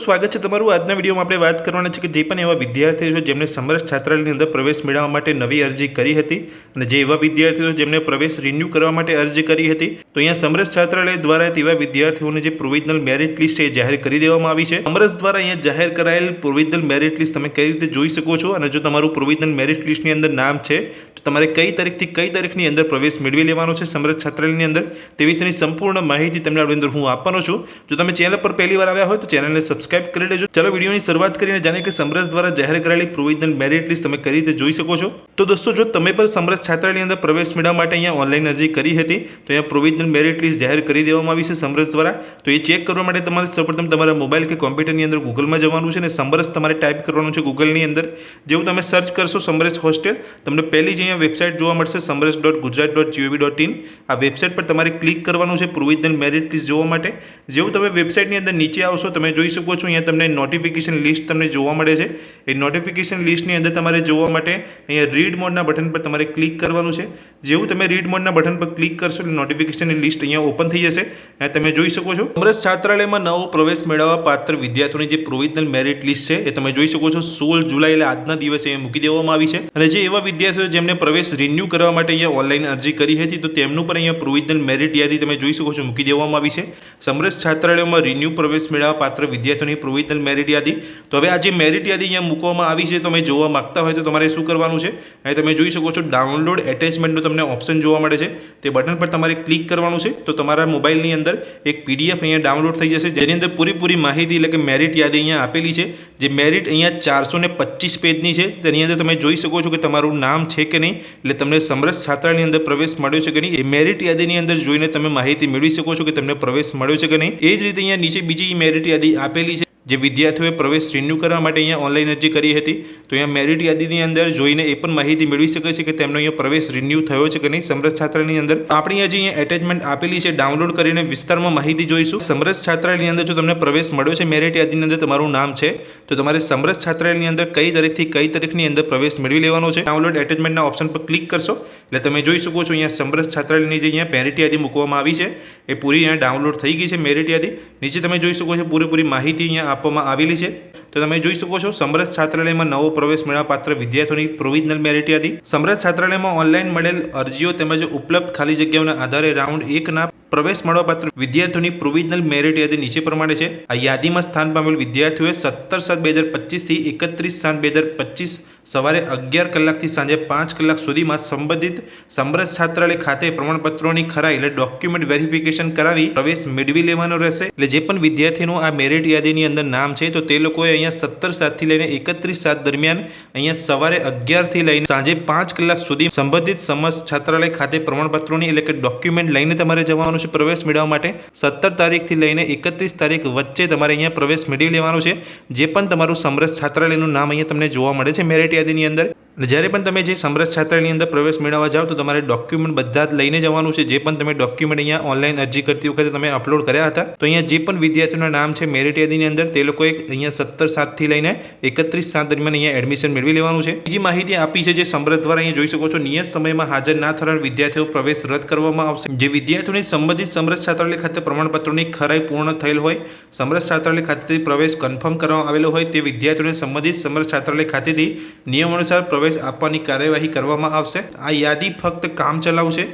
સ્વાગત છે તમારું। આજના વિડીયોમાં આપણે વાત કરવાના છે કે જે પણ એવા વિદ્યાર્થીઓ છે જેમણે સમરસ છાત્રાલયની અંદર પ્રવેશ મેળવવા માટે નવી અરજી કરી હતી અને જે એવા વિદ્યાર્થીઓ જેમણે પ્રવેશ રિન્યૂ કરવા માટે અરજી કરી હતી તો અહીંયા સમરસ છાત્રાલય દ્વારા તેવા વિદ્યાર્થીઓને જે પ્રોવિઝનલ મેરિટ લિસ્ટ એ જાહેર કરી દેવામાં આવી છે। સમરસ દ્વારા અહીંયા જાહેર કરાયેલ પ્રોવિઝનલ મેરિટ લિસ્ટ તમે કઈ રીતે જોઈ શકો છો અને જો તમારું પ્રોવિઝનલ મેરિટ લિસ્ટની અંદર નામ છે તો તમારે કઈ તારીખથી કઈ તારીખની અંદર પ્રવેશ મેળવી લેવાનો છે સમરસ છાત્રાલયની અંદર તે વિશેની સંપૂર્ણ માહિતી તમને આ અંદર હું આપવાનો છું। જો તમે ચેનલ પર પહેલી વાર આવ્યા હોય તો ચેનલને સબસ્ક્રાઇબ કરી લેજો। ચલો વિડીયોની શરૂઆત કરીને જાણીએ કે સમરસ દ્વારા જાહેર કરાયેલી પ્રોવિઝનલ મેરિટ લિસ્ટ તમે કઈ રીતે જોઈ શકો છો। તો દોસ્તો જો તમે પણ સમરસ છાત્રાલયની અંદર પ્રવેશ મેળવવા માટે અહીંયા ઓનલાઈન અરજી કરી હતી તો અહીંયા પ્રોવિઝનલ મેરિટ લિસ્ટ જાહેર કરી દેવામાં આવી છે સમરસ દ્વારા। તો એ ચેક કરવા માટે તમારે સૌપ્રથમ તમારા મોબાઈલ કે કોમ્પ્યુટરની અંદર ગૂગલમાં જવાનું છે અને સમરસ તમારે ટાઈપ કરવાનું છે ગૂગલની અંદર। જેવું તમે સર્ચ કરશો સમરસ હોસ્ટેલ તમને પહેલી જ અહીંયા વેબસાઇટ જોવા મળશે samras.gujarat.gov.in। આ વેબસાઇટ પર તમારે ક્લિક કરવાનું છે પ્રોવિઝનલ મેરિટ લિસ્ટ જોવા માટે। જેવું તમે વેબસાઇટની અંદર નીચે આવશો તમે જોઈ શકો છો અહીંયા તમને નોટિફિકેશન લિસ્ટ તમને જોવા મળે છે। એ નોટિફિકેશન લિસ્ટની અંદર તમારે જોવા માટે અહીંયા રીડ મોડના બટન પર તમારે ક્લિક કરવાનું છે। જેવું તમે રીડ મોડના બટન પર ક્લિક કરશો એટલે નોટિફિકેશનની લિસ્ટ અહીંયા ઓપન થઈ જશે। અહીંયા તમે જોઈ શકો છો સમરસ છાત્રાલયમાં નવો પ્રવેશ મેળવવા પાત્ર વિદ્યાર્થીઓની જે પ્રોવિઝનલ મેરિટ લિસ્ટ છે એ તમે જોઈ શકો છો 16 જુલાઈ એટલે આજના દિવસે અહીંયા મૂકી દેવામાં આવી છે। અને જે એવા વિદ્યાર્થીઓ જેમને પ્રવેશ રિન્યૂ કરવા માટે અહીંયા ઓનલાઈન અરજી કરી હતી તો તેમનું પણ અહીંયા પ્રોવિઝનલ મેરિટ યાદી તમે જોઈ શકો છો મૂકી દેવામાં આવી છે। સમરસ છાત્રાલયમાં રિન્યૂ પ્રવેશ મેળવવા પાત્ર વિદ્યાર્થીઓની પ્રોવિઝનલ મેરિટ યાદી। તો હવે આ જે મેરિટ યાદી અહીંયા મૂકવામાં આવી છે તમે જોવા માંગતા હોય તો તમારે શું કરવાનું છે અહીં તમે જોઈ શકો છો ડાઉનલોડ એટેચમેન્ટનું તમને ઓપ્શન જોવા મળે છે તે બટન પર તમારે ક્લિક કરવાનું છે તો તમારા મોબાઈલની અંદર એક PDF અહીંયા ડાઉનલોડ થઈ જશે જેની અંદર પૂરી માહિતી એટલે કે મેરિટ યાદી અહીંયા આપેલી છે। જે મેરિટ અહીંયા 425 પેજની છે તેની અંદર તમે જોઈ શકો છો કે તમારું નામ છે કે નહીં એટલે તમને સમરસ છાત્રાલયની અંદર પ્રવેશ મળ્યો છે કે નહીં એ મેરિટ યાદીની અંદર જોઈને તમે માહિતી મેળવી શકો છો કે તમને પ્રવેશ મળ્યો છે કે નહીં। એ જ રીતે અહીંયા નીચે બીજી મેરિટ યાદી આપેલી છે જે વિદ્યાર્થીઓએ પ્રવેશ રિન્યૂ કરવા માટે અહીંયા ઓનલાઈન અરજી કરી હતી તો અહીંયા મેરિટ યાદીની અંદર જોઈને એ પણ માહિતી મેળવી શકે છે કે તેમનો અહીંયા પ્રવેશ રિન્યૂ થયો છે કે નહીં સમરસ છાત્રાલયની અંદર। આપણી અહીંયા એટેચમેન્ટ આપેલી છે ડાઉનલોડ કરીને વિસ્તારમાં માહિતી જોઈશું। સમરસ છાત્રાલયની અંદર જો તમને પ્રવેશ મળ્યો છે મેરિટ યાદીની અંદર તમારું નામ છે તો તમારે સમરસ છાત્રાલયની અંદર કઈ તારીખથી કઈ તારીખની અંદર પ્રવેશ મેળવી લેવાનો છે। ડાઉનલોડ એટેચમેન્ટના ઓપ્શન પર ક્લિક કરશો એટલે તમે જોઈ શકો છો અહીંયા સમરસ છાત્રાલયની જે અહીંયા મેરિટ યાદી મૂકવામાં આવી છે એ પૂરી અહીંયા ડાઉનલોડ થઈ ગઈ છે મેરિટ યાદી। નીચે તમે જોઈ શકો છો પૂરી માહિતી અહીંયા આપવામાં આવેલી છે તો તમે જોઈ શકો છો સમરસ છાત્રાલયમાં નવો પ્રવેશ મેળવવા પાત્ર વિદ્યાર્થીઓની પ્રોવિઝનલ મેરિટ યાદી। સમરસ છાત્રાલયમાં ઓનલાઈન મળેલ અરજીઓ તેમજ ઉપલબ્ધ ખાલી જગ્યાઓના આધારે રાઉન્ડ 1 ના પ્રવેશ મળવા પાત્ર વિદ્યાર્થીઓની પ્રોવિઝનલ મેરિટ યાદી નીચે પ્રમાણે છે। આ યાદીમાં સ્થાન પામેલ વિદ્યાર્થીઓએ 17/7/2025 થી 31/7/2025 સવારે 11 કલાકથી સાંજે 5 કલાક સુધીમાં સંબંધિત સમરસ છાત્રાલય ખાતે પ્રમાણપત્રોની ખરાઈ એટલે ડોક્યુમેન્ટ વેરિફિકેશન કરાવી પ્રવેશ મેળવી લેવાનો રહેશે। એટલે જે પણ વિદ્યાર્થીનું આ મેરિટ યાદીની અંદર નામ છે તો તે લોકોએ અહીંયા 17/7 થી લઈને 31/7 દરમિયાન અહીંયા સવારે 11 થી લઈને સાંજે 5 કલાક સુધી સંબંધિત સમરસ છાત્રાલય ખાતે પ્રમાણપત્રોની એટલે કે ડોક્યુમેન્ટ લઈને તમારે જવાનું છે પ્રવેશ મેળવવા માટે। 17 તારીખથી લઈને 31 તારીખ વચ્ચે તમારે અહીંયા પ્રવેશ મેળવી લેવાનો છે। જે પણ તમારું સમરસ છાત્રાલયનું નામ અહીંયા તમને જોવા મળે છે મેરિટ યાદીની અંદર। જ્યારે પણ તમે જે સમરસ છાત્રાલયની અંદર પ્રવેશ મેળવવા જાઓ તો તમારે ડોક્યુમેન્ટ બધા જ લઈને જવાનું છે। જે પણ તમે ડોક્યુમેન્ટ અહીંયા ઓનલાઈન અરજી કરતી વખતે તમે અપલોડ કર્યા હતા તો અહીંયા જે પણ વિદ્યાર્થીઓના નામ છે મેરિટ યાદીની અંદર તે લોકોએ અહીંયા 17/7 થી લઈને 31/7 દરમિયાન અહીંયા એડમિશન મેળવી લેવાનું છે। બીજી માહિતી આપી છે જે સમરસ દ્વારા અહીંયા જોઈ શકો છો નિયત સમયમાં હાજર ના થનાર વિદ્યાર્થીઓ પ્રવેશ રદ કરવામાં આવશે। જે વિદ્યાર્થીઓની સંબંધિત સમરસ છાત્રાલય ખાતે પ્રમાણપત્રોની ખરાઈ પૂર્ણ થયેલ હોય સમરસ છાત્રાલય ખાતેથી પ્રવેશ કન્ફર્મ કરવામાં આવેલો હોય તે વિદ્યાર્થીઓને સંબંધિત સમરસ છાત્રાલય ખાતેથી નિયમ અનુસાર પ્રવેશ આપવાની કાર્યવાહી કરવામાં આવશે। આ યાદી ફક્ત કામચલાઉ છે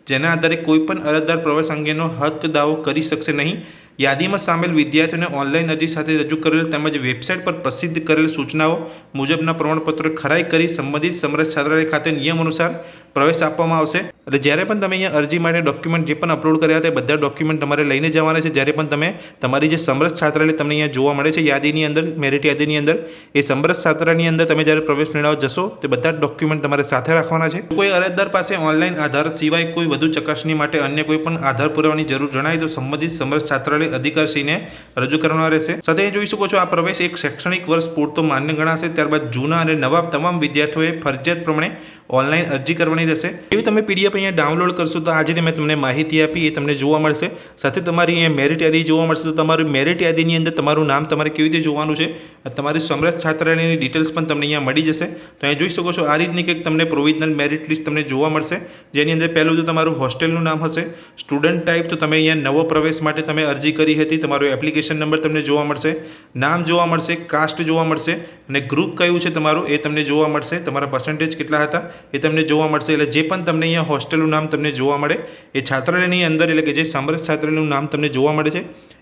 જેના આધારે કોઈપણ અરજદાર પ્રવેશ અંગેનો હક દાવો કરી શકશે નહીં। યાદીમાં સામેલ વિદ્યાર્થીઓને ઓનલાઈન અરજી સાથે રજૂ કરેલ તેમજ વેબસાઇટ પર પ્રસિદ્ધ કરેલ સૂચનાઓ મુજબના પ્રમાણપત્રો ખરાઈ કરી સંબંધિત સમરસ છાત્રાલય ખાતે નિયમ અનુસાર પ્રવેશ આપવામાં આવશે। એટલે જ્યારે પણ તમે અહીંયા અરજી માટે ડોક્યુમેન્ટ જે પણ અપલોડ કર્યા હતા બધા ડોક્યુમેન્ટ તમારે લઈને જવાના છે। જ્યારે પણ તમે તમારી જે સમરસ છાત્રાલય તમને અહીંયા જોવા મળે છે યાદીની અંદર મેરિટ યાદીની અંદર એ સમરસ છાત્રાલયની અંદર તમે જ્યારે પ્રવેશ મેળવવા જશો તે બધા ડોક્યુમેન્ટ તમારે સાથે રાખવાના છે। કોઈ અરજદાર પાસે ઓનલાઈન આધાર સિવાય કોઈ વધુ ચકાસણી માટે અન્ય કોઈ પણ આધાર પુરાવાની જરૂર જણાય તો સંબંધિત સમરસ છાત્રાલય અધિકારીને રજૂ કરવાના રહેશે। સાથે જોઈ શકો છો આ પ્રવેશ એક શૈક્ષણિક વર્ષ પૂરતો માન્ય ગણાશે। ત્યારબાદ જૂના અને નવા તમામ વિદ્યાર્થીઓએ ફરજિયાત પ્રમાણે ઓનલાઈન અરજી કરવાની કરવાની રહેશે। એવી તમે પીડીએફ અહીંયા ડાઉનલોડ કરશો તો આજે મેં તમને માહિતી આપી એ તમને જોવા મળશે। સાથે તમારી અહીંયા મેરિટ યાદી જોવા મળશે તો તમારી મેરિટ યાદીની અંદર તમારું નામ તમારે કેવી રીતે જોવાનું છે, તમારી સમરસ છાત્રાલયની ડિટેલ્સ પણ તમને અહીંયા મળી જશે। તો અહીંયા જોઈ શકો છો આ રીતની કંઈક તમને પ્રોવિઝનલ મેરિટ લિસ્ટ તમને જોવા મળશે, જેની અંદર પહેલું તો તમારું હોસ્ટેલનું નામ હશે, સ્ટુડન્ટ ટાઈપ તો તમે અહીંયા નવો પ્રવેશ માટે તમે અરજી કરી હતી, તમારો એપ્લિકેશન નંબર તમને જોવા મળશે, નામ જોવા મળશે, કાસ્ટ જોવા મળશે અને ગ્રુપ કયું છે તમારું એ તમને જોવા મળશે, તમારા પર્સન્ટેજ કેટલા હતા એ તમને જોવા મળશે। એટલે જે પણ તમને અહીંયા હોસ્ટેલનું નામ તમને જોવા મળે એ છાત્રાલયની અંદર એટલે કે જે સમરસ છાત્રાલયનું નામ તમને જોવા મળે છે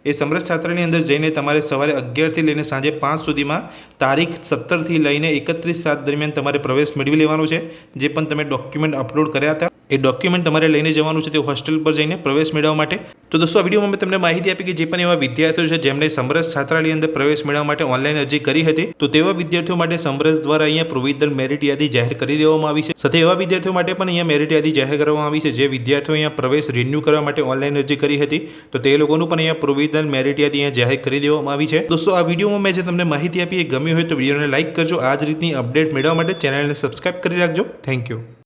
એ સમરસ છાત્રાલયની અંદર જઈને તમારે સવારે 11થી લઈને સાંજે 5 સુધીમાં તારીખ 17થી લઈને 31/7 દરમિયાન તમારે પ્રવેશ મેળવી લેવાનો છે। જે પણ તમે ડોક્યુમેન્ટ અપલોડ કર્યા હતા એ ડોક્યુમેન્ટ તમારે લઈને જવાનું છે તે હોસ્ટેલ પર જઈને પ્રવેશ મેળવવા માટે। તો દોસ્તો આ વિડીયોમાં મેં તમને માહિતી આપી કે જે પણ એવા વિદ્યાર્થીઓ છે જેમણે સમરસ છાત્રાલયની અંદર પ્રવેશ મેળવવા માટે ઓનલાઈન અરજી કરી હતી તો તેવા વિદ્યાર્થીઓ માટે સમરસ દ્વારા અહીંયા પ્રોવિઝનલ મેરિટ યાદી જાહેર કરી દેવામાં આવી છે। સાથે એવા વિદ્યાર્થીઓ માટે પણ અહીંયા મેરિટ યાદી જાહેર કરવામાં આવી છે જે વિદ્યાર્થીઓ અહીંયા પ્રવેશ રિન્યૂ કરવા માટે ઓનલાઈન અરજી કરી હતી તો તે લોકોનું પણ અહીંયા પ્રોવિઝનલ મેરિટ યાદી અહીંયા જાહેર કરી દેવામાં આવી છે। દોસ્તો આ વિડીયોમાં મેં જે તમને માહિતી આપી એ ગમી હોય તો વિડીયોને લાઇક કરજો। આ જ રીતની અપડેટ મેળવવા માટે ચેનલને સબસ્ક્રાઇબ કરી રાખજો। Thank you.